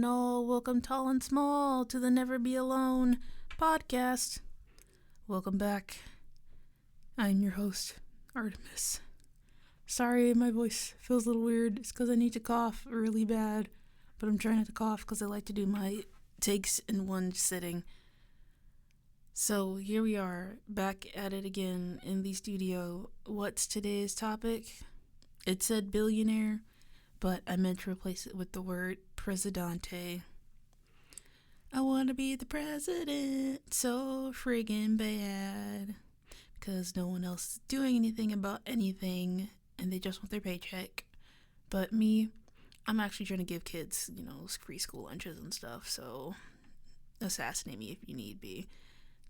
and all. Welcome, tall and small, to the Never Be Alone podcast. Welcome back. I'm your host, Artemis. Sorry, my voice feels a little weird. It's because I need to cough really bad, but I'm trying not to cough because I like to do my takes in one sitting. So here we are, back at it again in the studio. What's today's topic? It said billionaire, but I meant to replace it with the word presidente. I want to be the president so friggin' bad, because no one else is doing anything about anything, and they just want their paycheck. But me, I'm actually trying to give kids, free school lunches and stuff, so assassinate me if you need be.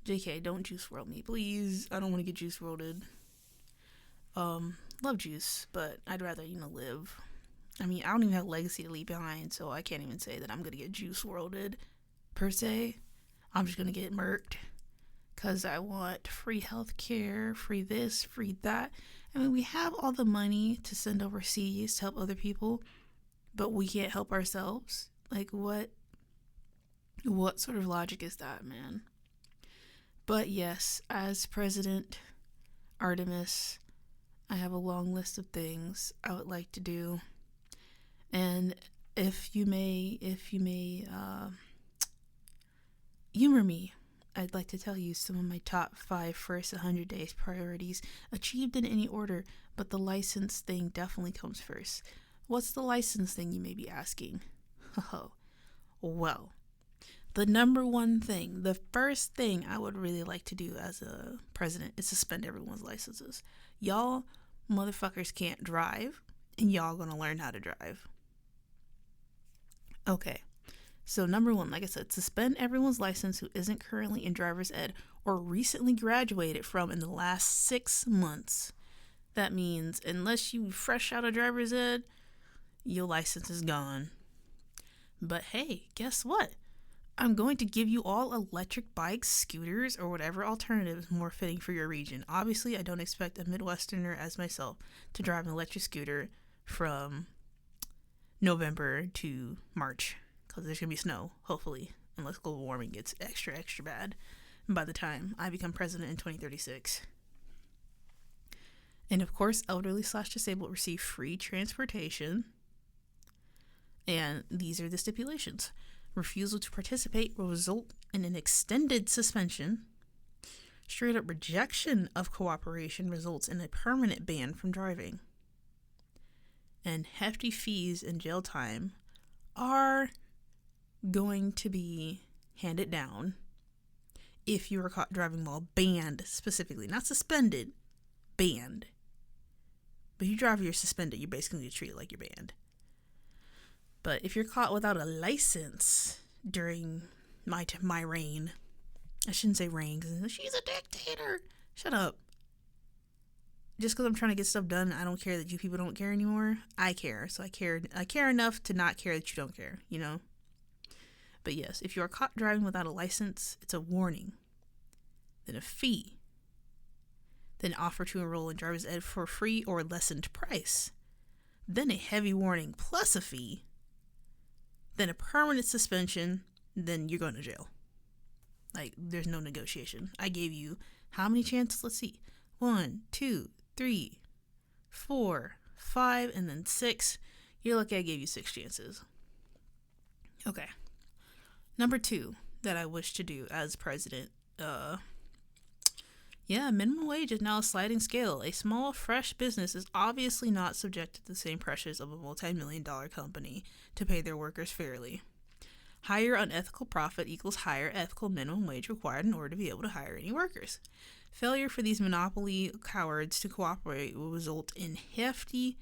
JK, don't juice world me, please. I don't want to get juice worlded. Love juice, but I'd rather, live. I mean, I don't even have a legacy to leave behind, so I can't even say that I'm going to get juice worlded, per se. I'm just going to get murked, because I want free health care, free this, free that. I mean, we have all the money to send overseas to help other people, but we can't help ourselves. Like, what sort of logic is that, man? But yes, as President Artemis, I have a long list of things I would like to do. And if you may humor me, I'd like to tell you some of my top 5 first 100 days priorities, achieved in any order, but the license thing definitely comes first. What's the license thing, you may be asking? Oh, well, the number one thing, the first thing I would really like to do as a president is suspend everyone's licenses. Y'all motherfuckers can't drive, and y'all gonna learn how to drive. Okay, so number one, like I said, suspend everyone's license who isn't currently in driver's ed or recently graduated from in the last 6 months. That means unless you fresh out of driver's ed, your license is gone. But hey, guess what? I'm going to give you all electric bikes, scooters, or whatever alternative is more fitting for your region. Obviously, I don't expect a Midwesterner as myself to drive an electric scooter from November to March, because there's going to be snow, hopefully, unless global warming gets extra, extra bad by the time I become president in 2036. And of course, elderly/disabled receive free transportation. And these are the stipulations. Refusal to participate will result in an extended suspension. Straight up rejection of cooperation results in a permanent ban from driving. And hefty fees and jail time are going to be handed down if you are caught driving while banned, specifically. Not suspended, banned. But if you drive, you're suspended. You're basically treated like you're banned. But if you're caught without a license during my reign, I shouldn't say reign, because she's a dictator. Shut up. Just because I'm trying to get stuff done, I don't care that you people don't care anymore. I care. So I care enough to not care that you don't care, But yes, if you are caught driving without a license, it's a warning. Then a fee. Then offer to enroll in driver's ed for free or lessened price. Then a heavy warning plus a fee. Then a permanent suspension. Then you're going to jail. Like, there's no negotiation. I gave you how many chances? Let's see. 1, 2, 3, 4, 5, and then 6. You're lucky I gave you 6 chances. Okay. Number 2 that I wish to do as president. Minimum wage is now a sliding scale. A small, fresh business is obviously not subjected to the same pressures of a multi-million-dollar company to pay their workers fairly. Higher unethical profit equals higher ethical minimum wage required in order to be able to hire any workers. Failure for these monopoly cowards to cooperate will result in hefty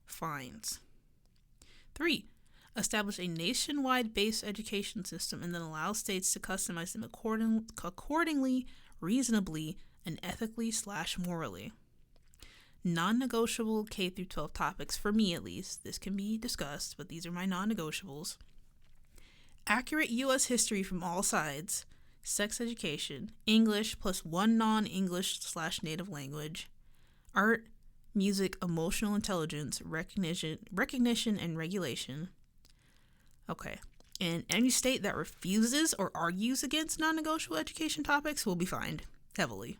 fines. 3. Establish a nationwide base education system and then allow states to customize them accordingly, reasonably, and ethically/morally. Non-negotiable K-12 topics, for me at least. This can be discussed, but these are my non-negotiables. Accurate U.S. history from all sides. Sex education. English plus 1 non-English/native language. Art, music, emotional intelligence, recognition, and regulation. Okay. And any state that refuses or argues against non-negotiable education topics will be fined heavily.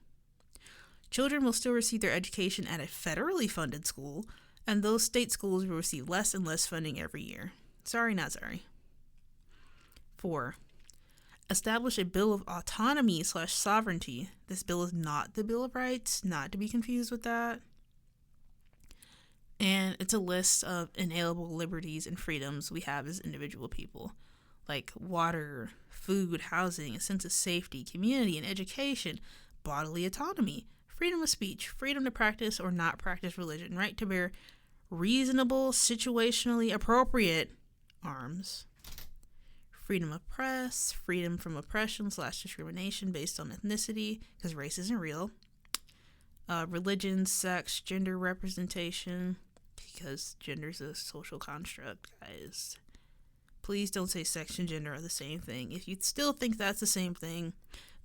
Children will still receive their education at a federally funded school, and those state schools will receive less and less funding every year. Sorry, not sorry. 4. Establish a Bill of Autonomy/Sovereignty. This bill is not the Bill of Rights, not to be confused with that. And it's a list of inalienable liberties and freedoms we have as individual people, like water, food, housing, a sense of safety, community, and education, bodily autonomy, freedom of speech, freedom to practice or not practice religion, right to bear reasonable, situationally appropriate arms, freedom of press, freedom from oppression/discrimination based on ethnicity, because race isn't real, religion, sex, gender representation, because gender is a social construct, guys. Please don't say sex and gender are the same thing. If you still think that's the same thing,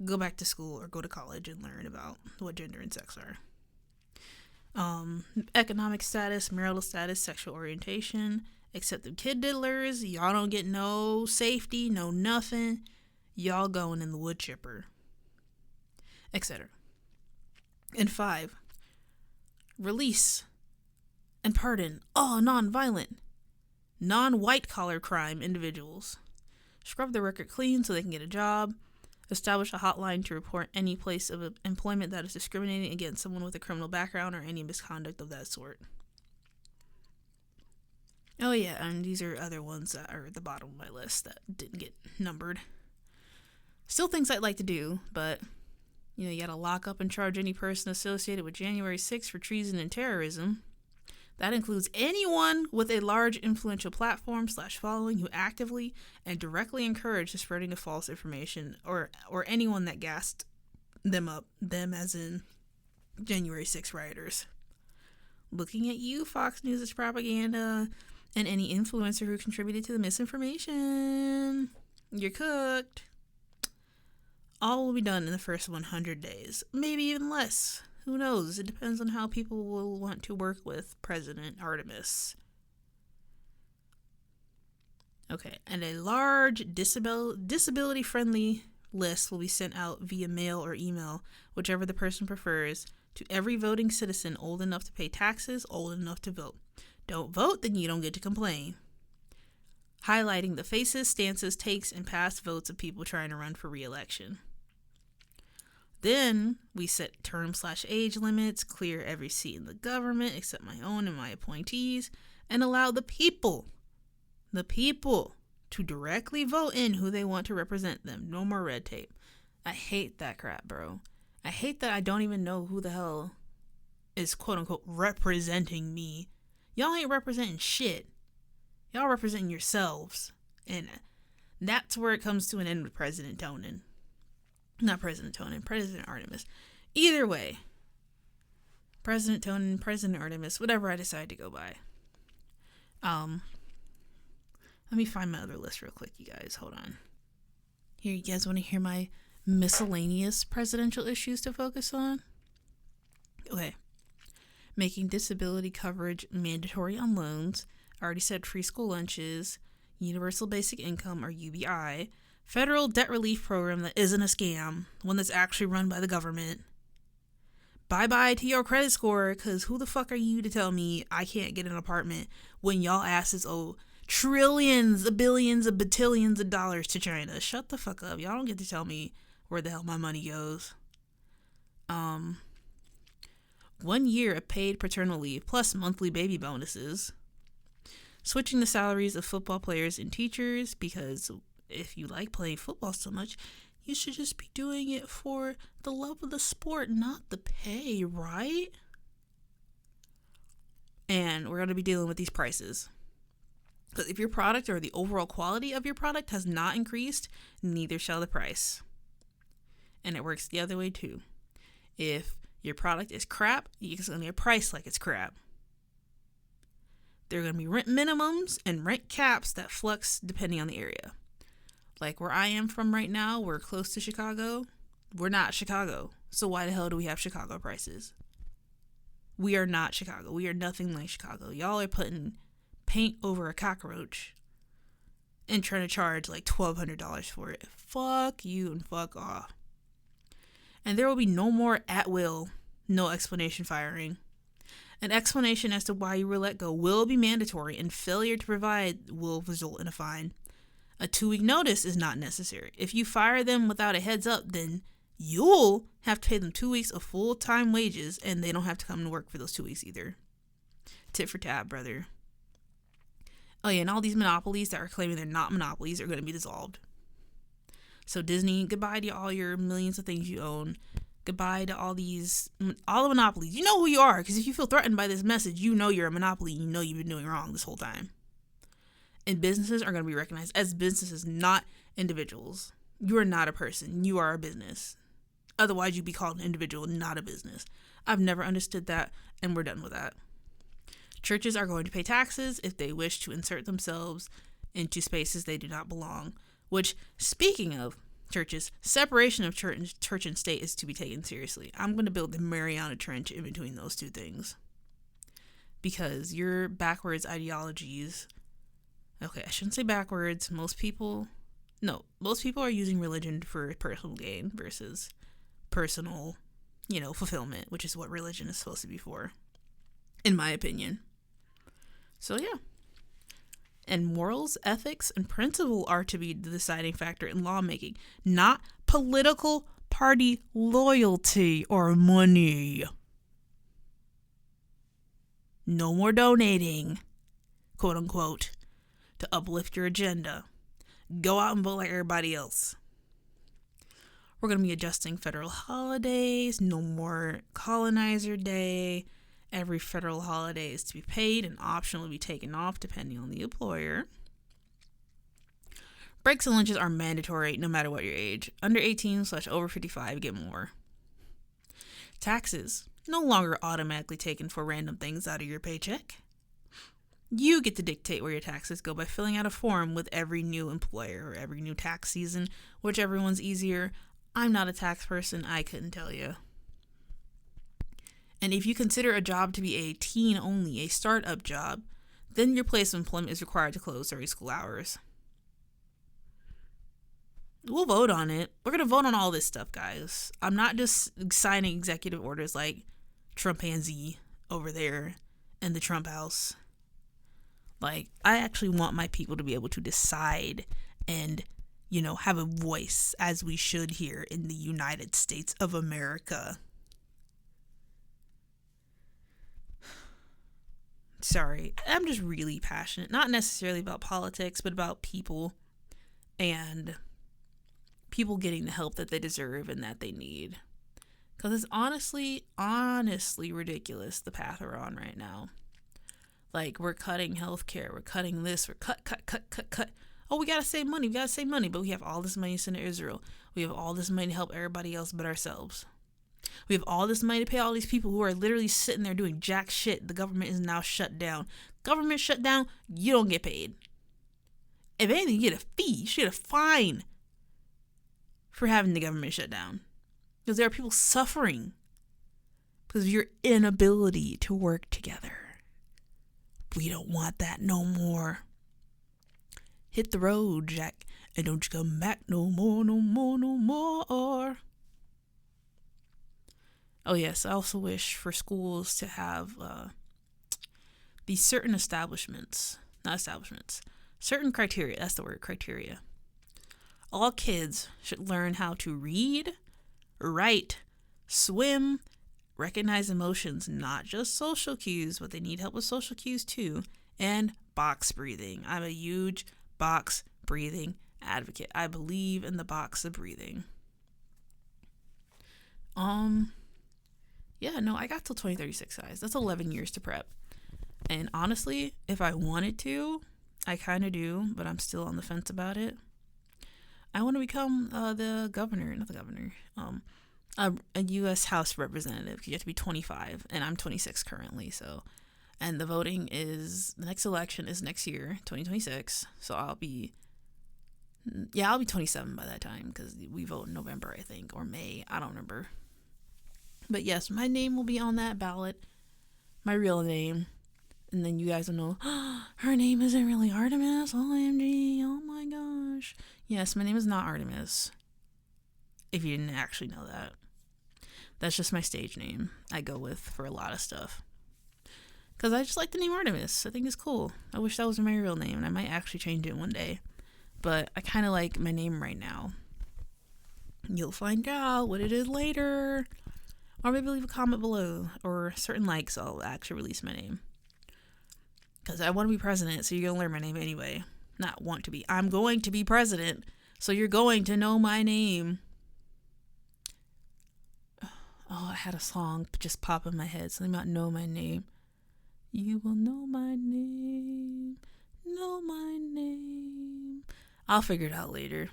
go back to school or go to college and learn about what gender and sex are. Economic status, marital status, sexual orientation, except the kid diddlers, y'all don't get no safety, no nothing. Y'all going in the wood chipper, etc. And 5, release and pardon all non-violent, non-white collar crime individuals. Scrub the record clean so they can get a job. Establish a hotline to report any place of employment that is discriminating against someone with a criminal background or any misconduct of that sort. Oh yeah, and these are other ones that are at the bottom of my list that didn't get numbered. Still things I'd like to do, but you gotta lock up and charge any person associated with January 6th for treason and terrorism. That includes anyone with a large influential platform/following who actively and directly encouraged the spreading of false information, or anyone that gassed them up, them as in January 6th rioters. Looking at you, Fox News' propaganda, and any influencer who contributed to the misinformation. You're cooked. All will be done in the first 100 days, maybe even less. Who knows? It depends on how people will want to work with President Artemis. Okay, and a large disability-friendly list will be sent out via mail or email, whichever the person prefers, to every voting citizen old enough to pay taxes, old enough to vote. Don't vote, then you don't get to complain. Highlighting the faces, stances, takes, and past votes of people trying to run for re-election. Then we set term/age limits, clear every seat in the government except my own and my appointees, and allow the people to directly vote in who they want to represent them. No more red tape. I hate that crap, bro. I hate that I don't even know who the hell is quote unquote representing me. Y'all ain't representing shit. Y'all representing yourselves. And that's where it comes to an end with President Tonin. Not President Tonin, President Artemis. Either way, President Tonin, President Artemis, whatever I decide to go by. Let me find my other list real quick, you guys. Hold on. Here, you guys want to hear my miscellaneous presidential issues to focus on? Okay. Making disability coverage mandatory on loans. I already said free school lunches, universal basic income or UBI, federal debt relief program that isn't a scam, one that's actually run by the government. Bye-bye to your credit score, because who the fuck are you to tell me I can't get an apartment when y'all asses owe trillions of billions of batillions of dollars to China? Shut the fuck up. Y'all don't get to tell me where the hell my money goes. 1 year of paid paternal leave plus monthly baby bonuses. Switching the salaries of football players and teachers, because if you like playing football so much, you should just be doing it for the love of the sport, not the pay, right? And we're going to be dealing with these prices. Because if your product or the overall quality of your product has not increased, neither shall the price. And it works the other way too. If your product is crap, it's going to be priced like it's crap. There are going to be rent minimums and rent caps that flux depending on the area. Like where I am from right now, we're close to Chicago. We're not Chicago. So why the hell do we have Chicago prices? We are not Chicago. We are nothing like Chicago. Y'all are putting paint over a cockroach and trying to charge like $1,200 for it. Fuck you and fuck off. And there will be no more at will, no explanation firing. An explanation as to why you were let go will be mandatory, and failure to provide will result in a fine. A 2-week notice is not necessary. If you fire them without a heads up, then you'll have to pay them 2 weeks of full-time wages, and they don't have to come to work for those 2 weeks either. Tit for tat, brother. Oh yeah, and all these monopolies that are claiming they're not monopolies are going to be dissolved. So Disney, goodbye to all your millions of things you own. Goodbye to all the monopolies. You know who you are, because if you feel threatened by this message, you know you're a monopoly. You know you've been doing wrong this whole time. And businesses are going to be recognized as businesses, not individuals. You are not a person. You are a business. Otherwise, you'd be called an individual, not a business. I've never understood that, and we're done with that. Churches are going to pay taxes if they wish to insert themselves into spaces they do not belong. Which, speaking of churches, separation of church and state is to be taken seriously. I'm going to build the Mariana Trench in between those two things. Because your backwards ideologies... Okay, I shouldn't say backwards. Most people are using religion for personal gain versus personal, fulfillment, which is what religion is supposed to be for, in my opinion. So, yeah. And morals, ethics, and principle are to be the deciding factor in lawmaking, not political party loyalty or money. No more donating, quote unquote, to uplift your agenda. Go out and vote like everybody else. We're going to be adjusting federal holidays. No more colonizer day. Every federal holiday is to be paid and optionally be taken off depending on the employer. Breaks and lunches are mandatory no matter what your age. Under 18/over 55 get more. Taxes no longer automatically taken for random things out of your paycheck. You get to dictate where your taxes go by filling out a form with every new employer or every new tax season, whichever one's easier. I'm not a tax person. I couldn't tell you. And if you consider a job to be a teen-only, a startup job, then your place of employment is required to close during school hours. We'll vote on it. We're going to vote on all this stuff, guys. I'm not just signing executive orders like Trumpanzee over there in the Trump house. Like, I actually want my people to be able to decide and, have a voice, as we should here in the United States of America. Sorry, I'm just really passionate, not necessarily about politics, but about people and people getting the help that they deserve and that they need. Because it's honestly ridiculous the path we're on right now. Like, we're cutting healthcare, we're cutting this, we're cut. Oh, we gotta save money, but we have all this money to send to Israel. We have all this money to help everybody else but ourselves. We have all this money to pay all these people who are literally sitting there doing jack shit. The government is now shut down. Government shut down, you don't get paid. If anything, you get a fee. You should get a fine for having the government shut down. Because there are people suffering because of your inability to work together. We don't want that no more. Hit the road, Jack, and don't you come back no more. Oh yes, I also wish for schools to have these certain certain criteria, that's the word, criteria. All kids should learn how to read, write, swim, recognize emotions, not just social cues, but they need help with social cues too, and box breathing. I'm a huge box breathing advocate. I believe in the box of breathing. Yeah, no, I got till 2036, guys. That's 11 years to prep. And honestly, if I wanted to, I kind of do, but I'm still on the fence about it. I want to become a U.S. House representative. You have to be 25, and I'm 26 currently, so. And the the next election is next year, 2026, so I'll be 27 by that time, because we vote in November, I think, or May, I don't remember. But yes, my name will be on that ballot, my real name, and then you guys will know, her name isn't really Artemis, OMG, oh my Yes, my name is not Artemis. If you didn't actually know that. That's just my stage name I go with for a lot of stuff. Because I just like the name Artemis. I think it's cool. I wish that was my real name, and I might actually change it one day. But I kind of like my name right now. You'll find out what it is later. Or maybe leave a comment below. Or certain likes, I'll actually release my name. Because I want to be president, so you're going to learn my name anyway. Not want to be. I'm going to be president, so you're going to know my name. Oh, I had a song just pop in my head. Something about know my name. You will know my name. Know my name. I'll figure it out later.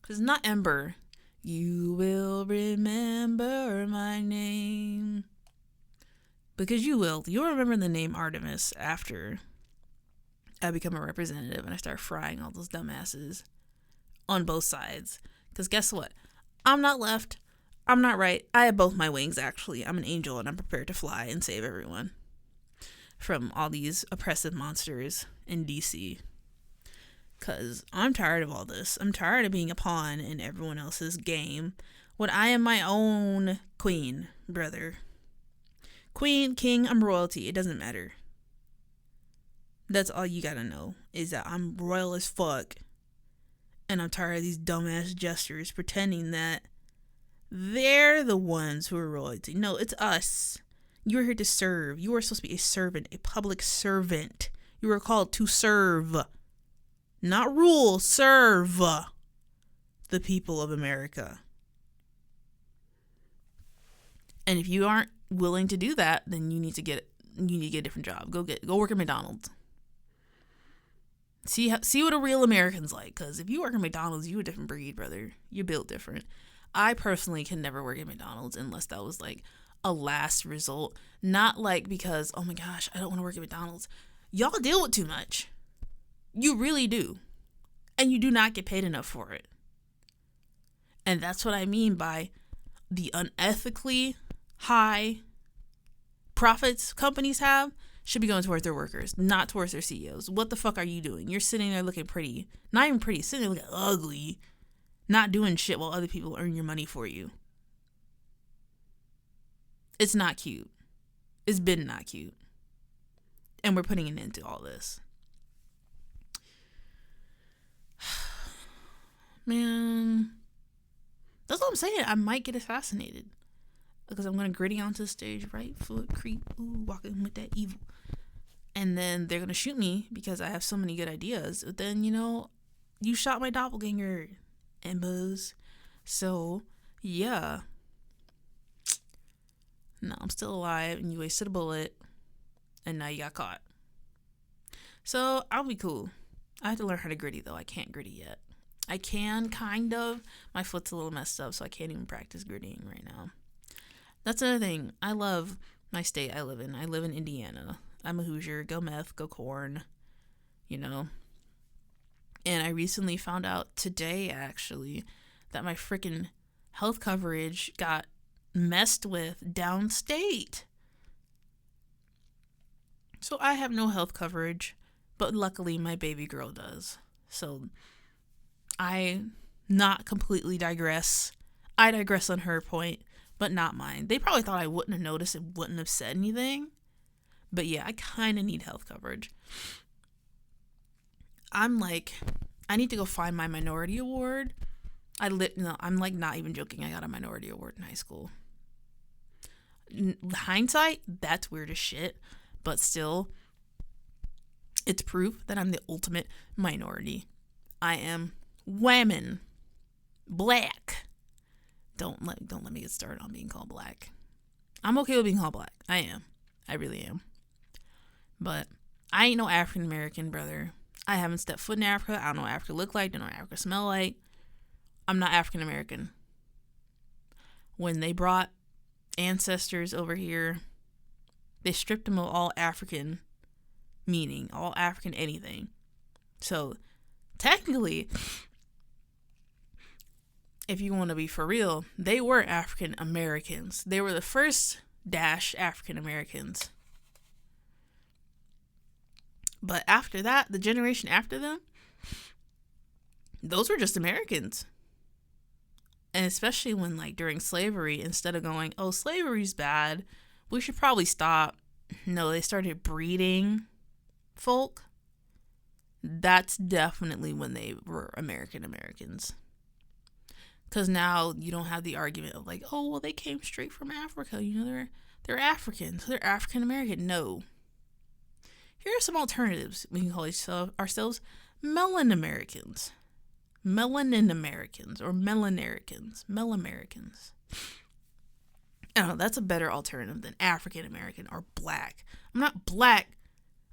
Because it's not Ember. You will remember my name. Because you will. You'll remember the name Artemis after I become a representative and I start frying all those dumbasses on both sides. Because guess what? I'm not left. I'm not right. I have both my wings, actually. I'm an angel and I'm prepared to fly and save everyone from all these oppressive monsters in DC. Because I'm tired of all this. I'm tired of being a pawn in everyone else's game when I am my own queen, brother. Queen, king, I'm royalty. It doesn't matter. That's all you gotta know, is that I'm royal as fuck. And I'm tired of these dumbass jesters pretending that they're the ones who are royalty. No, it's us. You are here to serve. You are supposed to be a servant, a public servant. You are called to serve. Not rule, serve the people of America. And if you aren't willing to do that, then you need to get a different job. Go work at McDonald's. See what a real American's like. Because if you work at McDonald's, you're a different breed, brother. You're built different. I personally can never work at McDonald's unless that was like a last result. Not like because, oh my gosh, I don't want to work at McDonald's. Y'all deal with too much. You really do. And you do not get paid enough for it. And that's what I mean by the unethically high profits companies have should be going towards their workers, not towards their CEOs. What the fuck are you doing? You're sitting there looking pretty. Not even pretty. Sitting there looking ugly. Not doing shit while other people earn your money for you. It's not cute. It's been not cute. And we're putting an end to all this. Man. That's what I'm saying. I might get assassinated. Because I'm going to gritty onto the stage. Right foot, creep, ooh, walking with that evil. And then they're going to shoot me because I have so many good ideas. But then, you shot my doppelganger. And buzz. So, yeah. No, I'm still alive. And you wasted a bullet. And now you got caught. So, I'll be cool. I have to learn how to gritty, though. I can't gritty yet. I can, kind of. My foot's a little messed up, so I can't even practice grittying right now. That's another thing. I love my state I live in. I live in Indiana. I'm a Hoosier. Go meth, go corn. And I recently found out today, actually, that my freaking health coverage got messed with downstate. So I have no health coverage, but luckily my baby girl does. So I not completely digress. I digress on her point, but not mine. They probably thought I wouldn't have noticed and wouldn't have said anything. But yeah, I kind of need health coverage. I'm like, I need to go find my minority award. I'm like not even joking. I got a minority award in high school. Hindsight, that's weird as shit. But still, it's proof that I'm the ultimate minority. I am whammon black. Don't let me get started on being called black. I'm okay with being called black. I am. I really am. But I ain't no African American, brother. I haven't stepped foot in Africa. I don't know what Africa look like. I don't know what Africa smell like. I'm not African American. When they brought ancestors over here, they stripped them of all African meaning, all African anything. So technically, if you want to be for real, they were African Americans. They were the first African Americans. But after that, the generation after them, those were just Americans. And especially when, like, during slavery, instead of going, oh, slavery's bad, we should probably stop. No, they started breeding folk. That's definitely when they were Americans. Because now you don't have the argument of, like, oh, well, they came straight from Africa. You know, they're Africans. They're African American. No. Here are some alternatives. We can call ourselves Melon Americans. Melanin Americans or Melanaricans. Melamericans. I don't know, that's a better alternative than African American or black. I'm not black.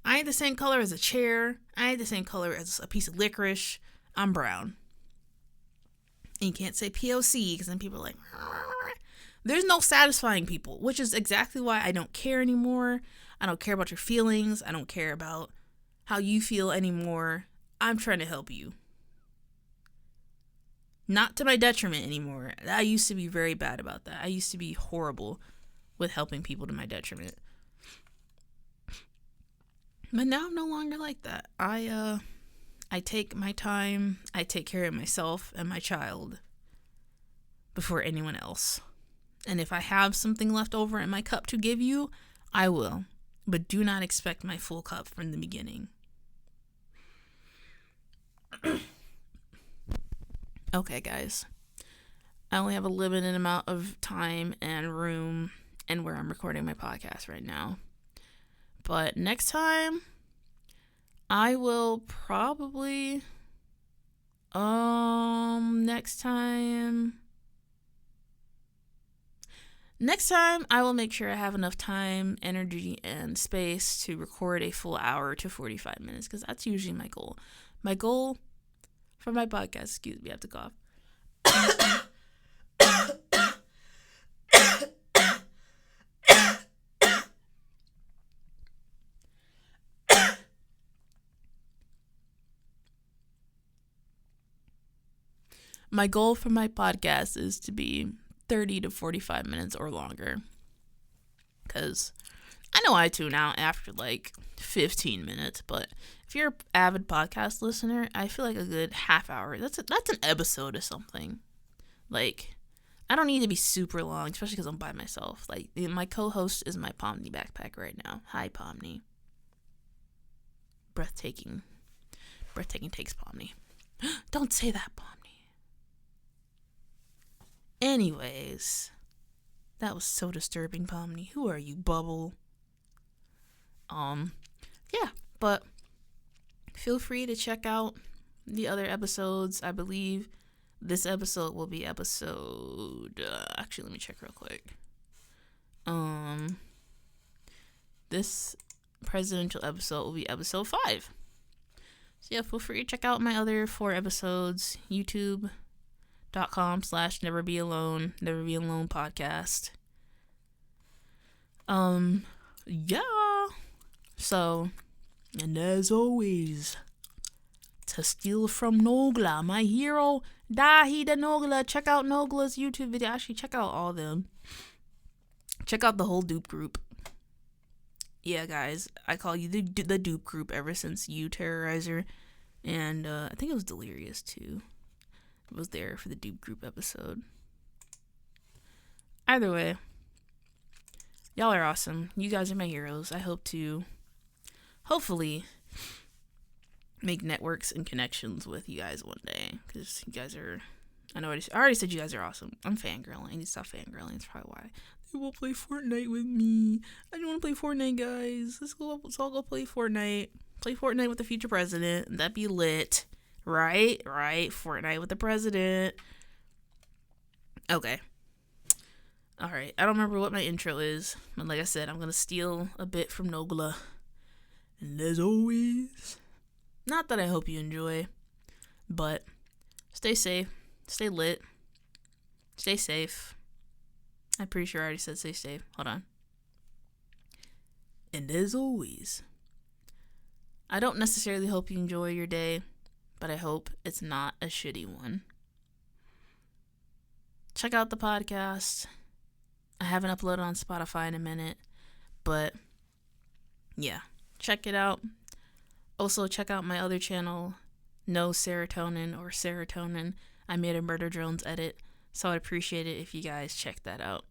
I ain't the same color as a chair. I ain't the same color as a piece of licorice. I'm brown. And you can't say POC because then people are like, there's no satisfying people, which is exactly why I don't care anymore. I don't care about your feelings. I don't care about how you feel anymore. I'm trying to help you. Not to my detriment anymore. I used to be very bad about that. I used to be horrible with helping people to my detriment. But now I'm no longer like that. I take my time. I take care of myself and my child before anyone else. And if I have something left over in my cup to give you, I will. But do not expect my full cup from the beginning. Okay, guys. I only have a limited amount of time and room and where I'm recording my podcast right now. But next time, I will probably, next time I will make sure I have enough time, energy, and space to record a full hour to 45 minutes, because that's usually my goal. My goal for my podcast, excuse me, I have to cough. My goal for my podcast is to be 30 to 45 minutes or longer. Because I know I tune out after like 15 minutes, but if you're an avid podcast listener, I feel like a good half hour, that's an episode of something. Like, I don't need to be super long, especially because I'm by myself. Like, my co-host is my Pomni backpack right now. Hi, Pomni. Breathtaking takes, Pomni. Don't say that, Pomni. Anyways, that was so disturbing, Pomni. Who are you, Bubble? Yeah, but feel free to check out the other episodes. I believe this episode will be episode, actually, let me check real quick. This presidential episode will be episode 5. So yeah, feel free to check out my other 4 episodes, youtube.com/neverbealone podcast. Yeah. So, and as always, to steal from Nogla, my hero, Dahi the Nogla. Check out Nogla's YouTube video. Actually, check out all of them. Check out the whole dupe group. Yeah, guys, I call you the dupe group ever since you Terrorizer, and I think it was Delirious too. It was there for the dupe group episode. Either way, y'all are awesome. You guys are my heroes. I hope to, hopefully, make networks and connections with you guys one day, because you guys are, I already said you guys are awesome. I'm fangirling. I need to stop fangirling. That's probably why. They won't play Fortnite with me. I don't want to play Fortnite, guys. Let's all go play Fortnite. Play Fortnite with the future president. That'd be lit. Right? Fortnite with the president. Okay. Alright. I don't remember what my intro is. But like I said, I'm going to steal a bit from Nogla. And as always, not that I hope you enjoy, but stay safe. Stay lit. Stay safe. I'm pretty sure I already said stay safe. Hold on. And as always, I don't necessarily hope you enjoy your day, but I hope it's not a shitty one. Check out the podcast. I haven't uploaded on Spotify in a minute, but yeah, check it out. Also, check out my other channel, no serotonin or serotonin. I made a Murder Drones edit, so I'd appreciate it if you guys check that out.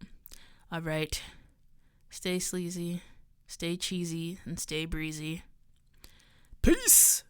Alright, stay sleazy, stay cheesy, and stay breezy. Peace!